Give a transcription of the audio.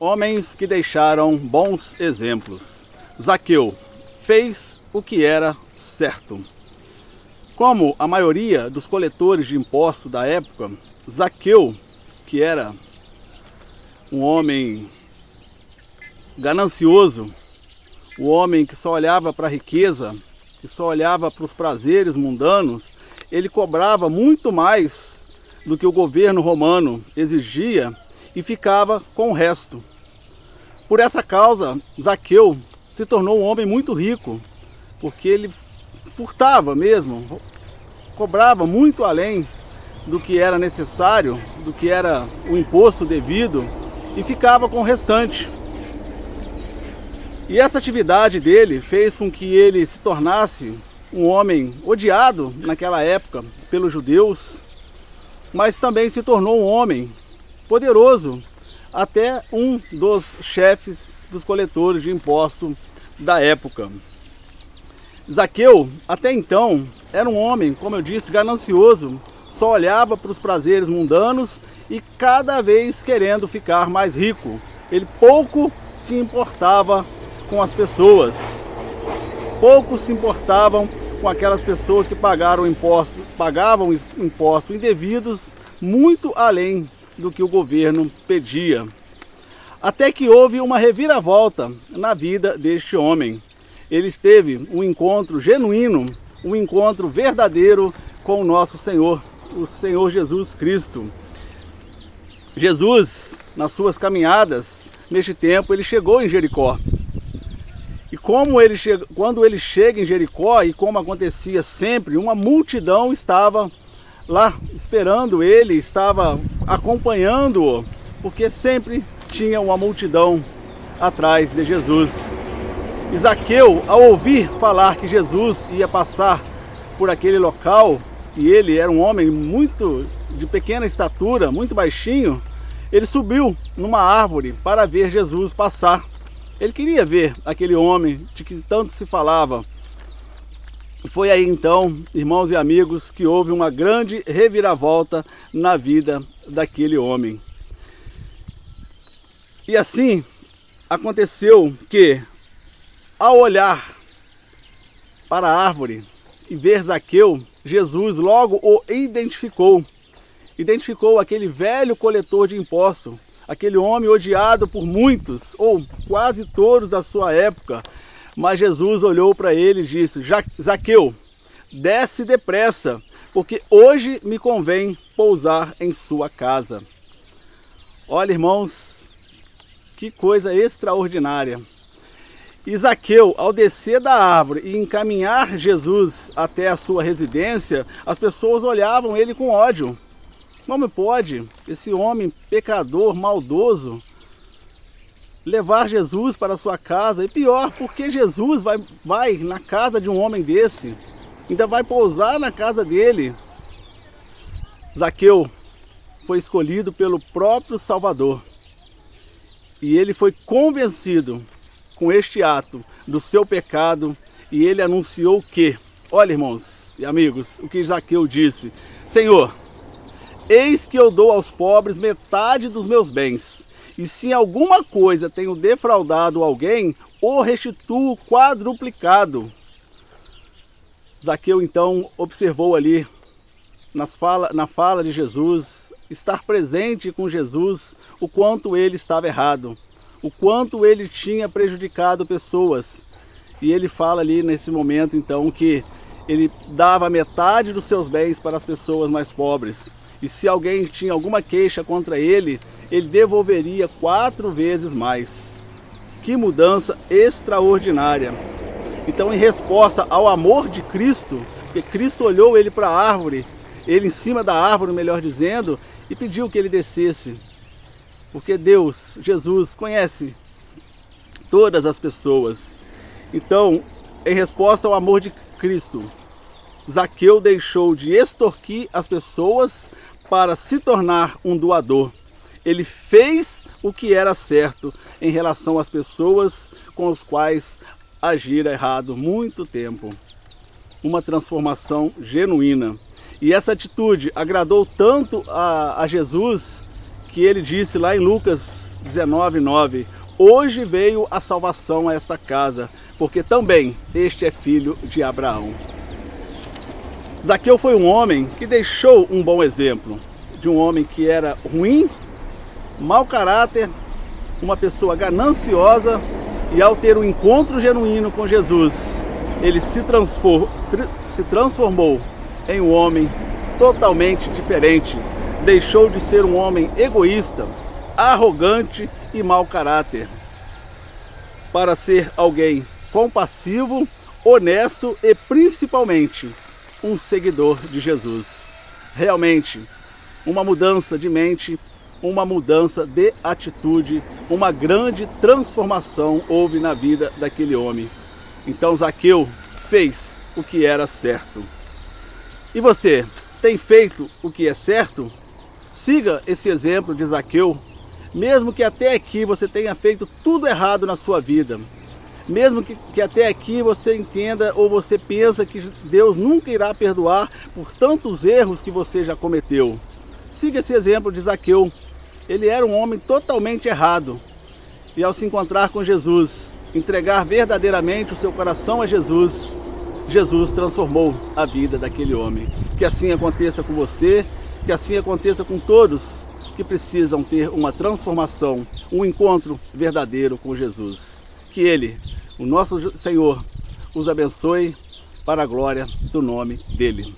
Homens que deixaram bons exemplos. Zaqueu fez o que era certo. Como a maioria dos coletores de impostos da época, Zaqueu, que era um homem ganancioso, o homem que só olhava para a riqueza, que só olhava para os prazeres mundanos, ele cobrava muito mais do que o governo romano exigia e ficava com o resto. Por essa causa, Zaqueu se tornou um homem muito rico, porque ele furtava mesmo, cobrava muito além do que era necessário, do que era o imposto devido, e ficava com o restante. E essa atividade dele fez com que ele se tornasse um homem odiado naquela época pelos judeus, mas também se tornou um homem poderoso, até um dos chefes dos coletores de impostos da época. Zaqueu, até então, era um homem, como eu disse, ganancioso, só olhava para os prazeres mundanos e cada vez querendo ficar mais rico. Ele pouco se importava com as pessoas, pouco se importavam com aquelas pessoas que pagavam impostos indevidos, muito além do que o governo pedia. Até que houve uma reviravolta na vida deste homem. Ele teve um encontro genuíno, um encontro verdadeiro com o nosso Senhor, o Senhor Jesus Cristo. Jesus, nas suas caminhadas, neste tempo, ele chegou em Jericó. E quando ele chega em Jericó, e como acontecia sempre, uma multidão estava lá esperando ele, estava acompanhando-o, porque sempre tinha uma multidão atrás de Jesus. E Zaqueu, ao ouvir falar que Jesus ia passar por aquele local, e ele era um homem muito de pequena estatura, muito baixinho, ele subiu numa árvore para ver Jesus passar. Ele queria ver aquele homem de que tanto se falava. Foi aí então, irmãos e amigos, que houve uma grande reviravolta na vida daquele homem. E assim aconteceu que, ao olhar para a árvore e ver Zaqueu, Jesus logo o identificou. Identificou aquele velho coletor de impostos, aquele homem odiado por muitos, ou quase todos da sua época. Mas Jesus olhou para ele e disse: Zaqueu, desce depressa, porque hoje me convém pousar em sua casa. Olha, irmãos, que coisa extraordinária. E Zaqueu, ao descer da árvore e encaminhar Jesus até a sua residência, as pessoas olhavam ele com ódio. Como pode esse homem pecador, maldoso, levar Jesus para a sua casa? E pior, porque Jesus vai na casa de um homem desse, ainda vai pousar na casa dele. Zaqueu foi escolhido pelo próprio Salvador. E ele foi convencido com este ato do seu pecado, e ele anunciou que, olha, irmãos e amigos, o que Zaqueu disse: Senhor, eis que eu dou aos pobres metade dos meus bens, e se em alguma coisa tenho defraudado alguém, o restituo quadruplicado. Zaqueu então observou ali, na fala de Jesus, estar presente com Jesus, o quanto ele estava errado, o quanto ele tinha prejudicado pessoas. E ele fala ali nesse momento então que ele dava metade dos seus bens para as pessoas mais pobres. E se alguém tinha alguma queixa contra ele, ele devolveria 4 vezes mais. Que mudança extraordinária! Então, em resposta ao amor de Cristo, que Cristo olhou ele para a árvore, ele em cima da árvore, melhor dizendo, e pediu que ele descesse. Porque Deus, Jesus, conhece todas as pessoas. Então, em resposta ao amor de Cristo, Zaqueu deixou de extorquir as pessoas para se tornar um doador. Ele fez o que era certo em relação às pessoas com as quais agira errado muito tempo. Uma transformação genuína. E essa atitude agradou tanto a Jesus, que ele disse lá em Lucas 19:9. Hoje veio a salvação a esta casa, porque também este é filho de Abraão. Zaqueu foi um homem que deixou um bom exemplo, de um homem que era ruim, mau caráter, uma pessoa gananciosa, e ao ter um encontro genuíno com Jesus, ele se transformou em um homem totalmente diferente. Deixou de ser um homem egoísta, arrogante e mau caráter, para ser alguém compassivo, honesto e principalmente um seguidor de Jesus. Realmente, uma mudança de mente, uma mudança de atitude, uma grande transformação houve na vida daquele homem. Então Zaqueu fez o que era certo. E você, tem feito o que é certo? Siga esse exemplo de Zaqueu, mesmo que até aqui você tenha feito tudo errado na sua vida. Mesmo que até aqui você entenda ou você pensa que Deus nunca irá perdoar por tantos erros que você já cometeu. Siga esse exemplo de Zaqueu. Ele era um homem totalmente errado. E ao se encontrar com Jesus, entregar verdadeiramente o seu coração a Jesus, Jesus transformou a vida daquele homem. Que assim aconteça com você, que assim aconteça com todos que precisam ter uma transformação, um encontro verdadeiro com Jesus. Que Ele, o nosso Senhor, os abençoe para a glória do nome dEle.